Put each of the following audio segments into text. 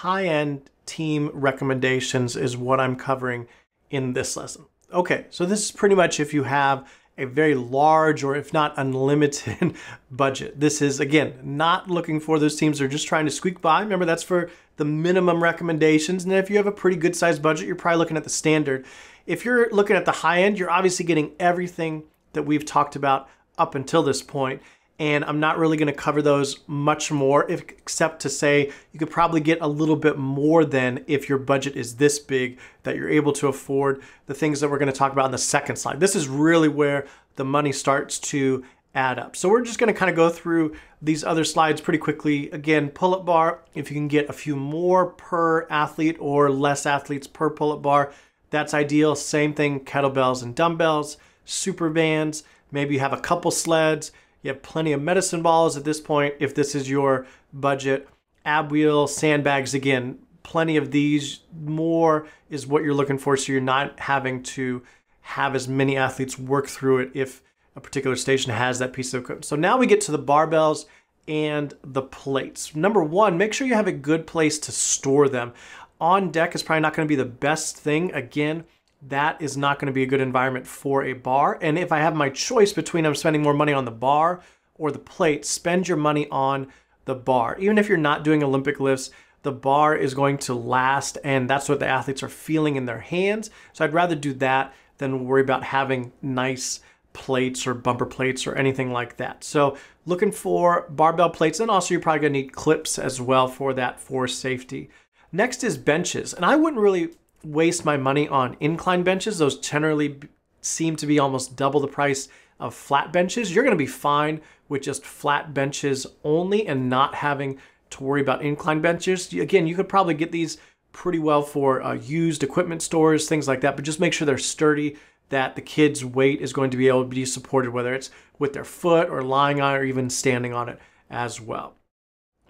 high-end team recommendations is what I'm covering in this lesson. Okay, so this is pretty much if you have a very large or if not unlimited budget. This is, again, not looking for those teams that are just trying to squeak by. Remember, that's for the minimum recommendations. And if you have a pretty good sized budget, you're probably looking at the standard. If you're looking at the high end, you're obviously getting everything that we've talked about up until this point. And I'm not really going to cover those much more, except to say you could probably get a little bit more than if your budget is this big, that you're able to afford the things that we're going to talk about in the second slide. This is really where the money starts to add up. So we're just going to kind of go through these other slides pretty quickly. Again, pull-up bar, if you can get a few more per athlete or less athletes per pull-up bar, that's ideal. Same thing, kettlebells and dumbbells, super bands, maybe you have a couple sleds. You have plenty of medicine balls at this point if this is your budget. Ab wheel, sandbags, again, plenty of these. More is what you're looking for, so you're not having to have as many athletes work through it if a particular station has that piece of equipment. So now we get to the barbells and the plates. Number one, make sure you have a good place to store them. On deck is probably not going to be the best thing. Again, that is not going to be a good environment for a bar. And if I have my choice between I'm spending more money on the bar or the plate, spend your money on the bar. Even if you're not doing Olympic lifts, the bar is going to last, and that's what the athletes are feeling in their hands. So I'd rather do that than worry about having nice plates or bumper plates or anything like that. So looking for barbell plates, and also you're probably going to need clips as well for that, for safety. Next is benches, and I wouldn't really waste my money on incline benches. Those generally seem to be almost double the price of flat benches. You're going to be fine with just flat benches only and not having to worry about incline benches. Again, you could probably get these pretty well for used equipment stores, things like that, but just make sure they're sturdy, that the kid's weight is going to be able to be supported, whether it's with their foot or lying on it or even standing on it as well.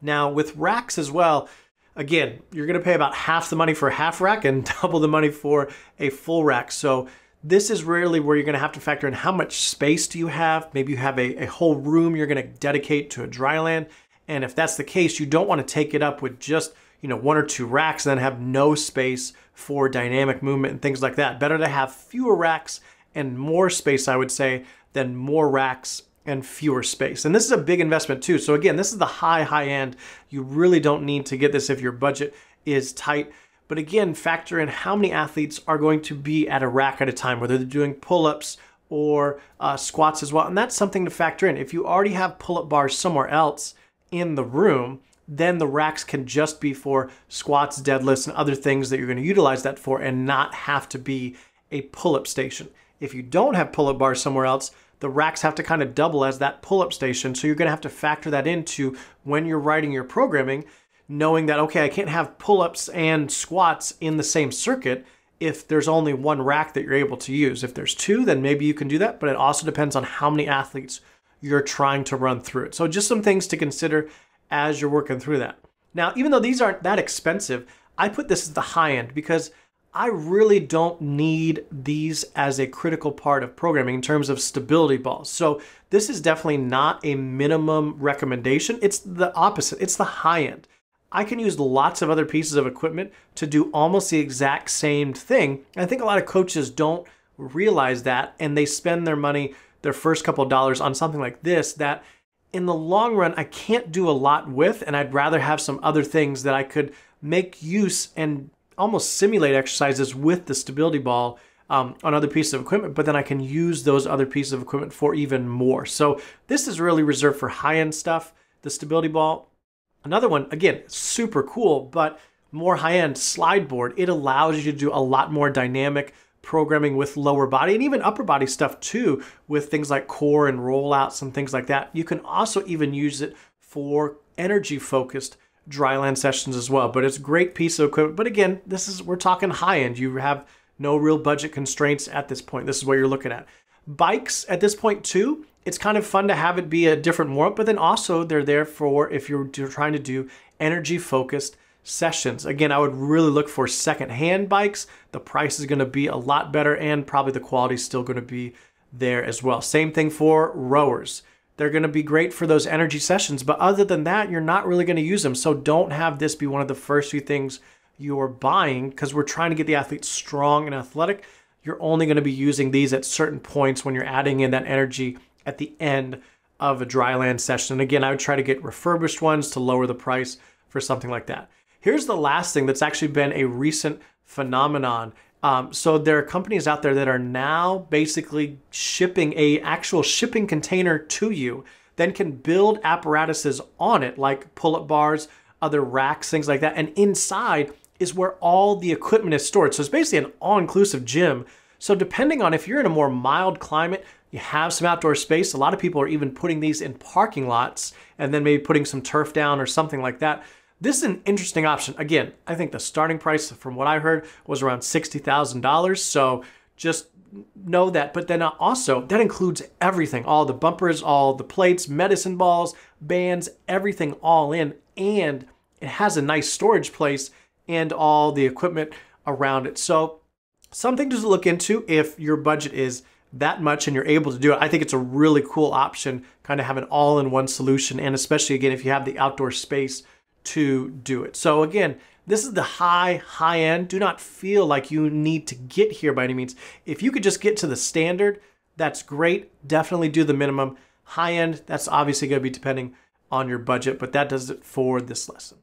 Now with racks as well, again, you're going to pay about half the money for a half rack and double the money for a full rack. So this is really where you're going to have to factor in how much space do you have. Maybe you have a whole room you're going to dedicate to a Dryland. And if that's the case, you don't want to take it up with just, one or two racks and then have no space for dynamic movement and things like that. Better to have fewer racks and more space, I would say, than more racks and fewer space. And this is a big investment too. So again, this is the high end. You really don't need to get this if your budget is tight. But again, factor in how many athletes are going to be at a rack at a time, whether they're doing pull-ups or squats as well. And that's something to factor in. If you already have pull-up bars somewhere else in the room, then the racks can just be for squats, deadlifts, and other things that you're going to utilize that for and not have to be a pull-up station. If you don't have pull-up bars somewhere else, the racks have to kind of double as that pull-up station. So you're going to have to factor that into when you're writing your programming, knowing that, okay, I can't have pull-ups and squats in the same circuit if there's only one rack that you're able to use. If there's two, then maybe you can do that, but it also depends on how many athletes you're trying to run through it. So just some things to consider as you're working through that. Now, even though these aren't that expensive, I put this as the high end because I really don't need these as a critical part of programming in terms of stability balls. So this is definitely not a minimum recommendation. It's the opposite. It's the high end. I can use lots of other pieces of equipment to do almost the exact same thing. And I think a lot of coaches don't realize that, and they spend their money, their first couple of dollars on something like this that in the long run, I can't do a lot with, and I'd rather have some other things that I could make use and almost simulate exercises with the stability ball on other pieces of equipment, but then I can use those other pieces of equipment for even more. So this is really reserved for high-end stuff, the stability ball. Another one, again, super cool, but more high-end slide board. It allows you to do a lot more dynamic programming with lower body and even upper body stuff too, with things like core and rollouts and things like that. You can also even use it for energy focused Dryland sessions as well, but it's a great piece of equipment. But again, we're talking high end. You have no real budget constraints at this point. This is what you're looking at. Bikes at this point too, it's kind of fun to have it be a different warm-up, but then also they're there for if you're trying to do energy focused sessions. Again, I would really look for second-hand bikes. The price is going to be a lot better and probably the quality is still going to be there as well. Same thing for rowers. They're going to be great for those energy sessions, but other than that, you're not really going to use them. So don't have this be one of the first few things you're buying, because we're trying to get the athlete strong and athletic. You're only going to be using these at certain points when you're adding in that energy at the end of a Dryland session. And again, I would try to get refurbished ones to lower the price for something like that. Here's the last thing that's actually been a recent phenomenon. So there are companies out there that are now basically shipping a actual shipping container to you, then can build apparatuses on it, like pull-up bars, other racks, things like that. And inside is where all the equipment is stored. So it's basically an all-inclusive gym. So depending on if you're in a more mild climate, you have some outdoor space. A lot of people are even putting these in parking lots and then maybe putting some turf down or something like that. This is an interesting option. Again, I think the starting price, from what I heard, was around $60,000. So just know that. But then also, that includes everything. All the bumpers, all the plates, medicine balls, bands, everything all in. And it has a nice storage place and all the equipment around it. So something to look into if your budget is that much and you're able to do it. I think it's a really cool option, kind of have an all-in-one solution. And especially, again, if you have the outdoor space to do it. So again, this is the high end. Do not feel like you need to get here by any means. If you could just get to the standard, that's great. Definitely do the minimum. High end, that's obviously going to be depending on your budget, but that does it for this lesson.